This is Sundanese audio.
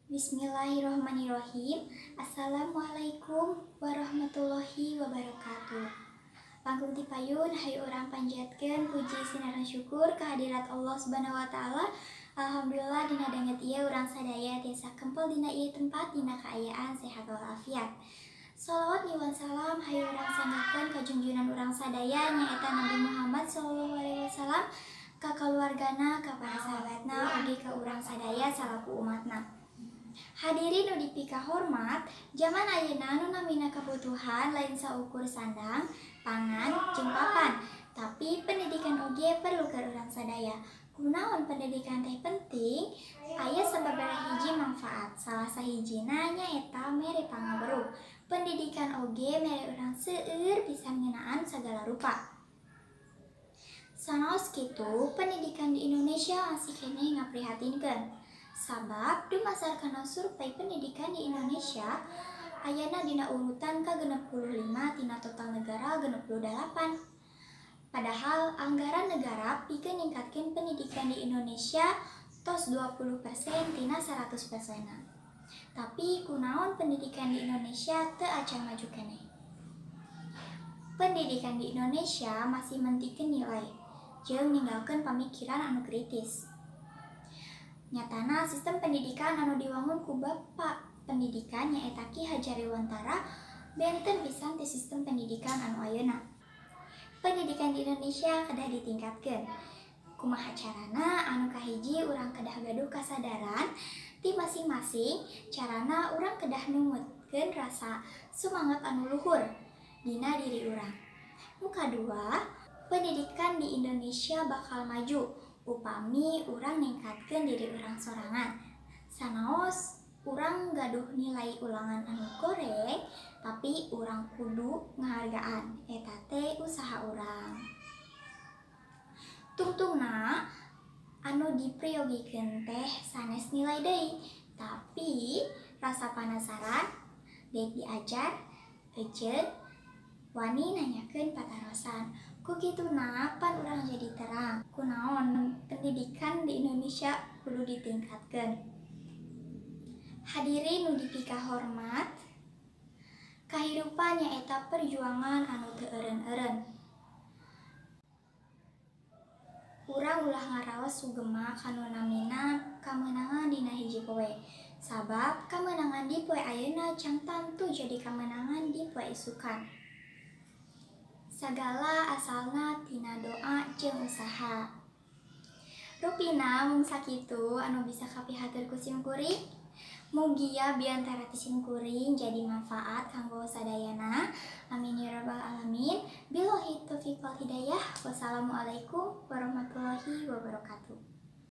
Bismillahirrahmanirrahim. Assalamualaikum warahmatullahi wabarakatuh. Langkung ti payun hayu urang panjatkeun puji sinaran syukur kehadirat Allah Subhanahu wa taala. Alhamdulillah dina danget ieu urang sadaya tiasa kempel dina ieu tempat dina kaayaan sehat walafiat. Shalawat nyuwun salam hayu urang sangakeun ka junjungan urang sadaya nyaeta Nabi Muhammad sallallahu alaihi wasallam, ka kaluargana, ka para sahabatna, ugi ka urang sadaya salaku umatna. Hadirin nu dipika hormat, zaman ayeuna nu namina kabutuhan lain saukur sandang, pangan, jeung papan, tapi pendidikan oge perlu ka urang sadaya. Kunaon pendidikan teh penting? Aya sababaraha hiji manfaat. Salah sahijina nyaeta mere pangaweruh. Pendidikan oge mere urang seueur bisa ngeunaan sagala rupa. Sanaos kitu, pendidikan di Indonesia masih keneh ngaprihatinkeun. Sabab dumasarkan survei pendidikan di Indonesia ayana dina urutan ke-65 tina total negara 68. Padahal anggaran negara pikeun ningkatkeun pendidikan di Indonesia tos 20% tina 100%. Tapi kunaon pendidikan di Indonesia teu acan maju keneh. Pendidikan di Indonesia masih mentikeun nilai jeung ninggalkeun pamikiran anu kritis. Nyatana sistem pendidikan anu diwangun ku Bapak Pendidikan nyaeta Ki Hajar Dewantara benten pisan ti sistem pendidikan anu ayeuna. Pendidikan di Indonesia kedah ditingkatkeun. Kumaha carana? Anu kahiji urang kedah gaduh kasadaran ti masing-masing, carana urang kedah numutkeun rasa semangat anu luhur dina diri urang. Nu kadua, pendidikan di Indonesia bakal maju upami urang ningkatkeun diri urang sorangan. Sanaos urang gaduh nilai ulangan anu goreng, tapi urang kudu ngahargaan, eta teh usaha urang. Tungtungna anu dipriogikeun teh sanes nilai deui, tapi rasa penasaran deuk diajar, euceun, wani nanyakeun patarosan. Ku kituna pan urang jadi terang kunaon pendidikan di Indonesia kudu ditingkatkeun. Hadirin nu dipika hormat, kahirupan nyaeta perjuangan anu teu eureun-eureun. Urang ulah ngaraos sugema kanu namina kamenangan dina hiji poe. Sabab kamenangan di poe ayeuna can tantu jadi kamenangan di poe isukan. Sagala asalna tina doa jeung usaha. Rupina mung sakitu anu bisa kapihatur ku simkuring. Mugia biantara ti simkuring jadi manfaat kanggo sadayana. Amin ya rabbal alamin. Billahi taufiq wal hidayah. Wassalamualaikum warahmatullahi wabarakatuh.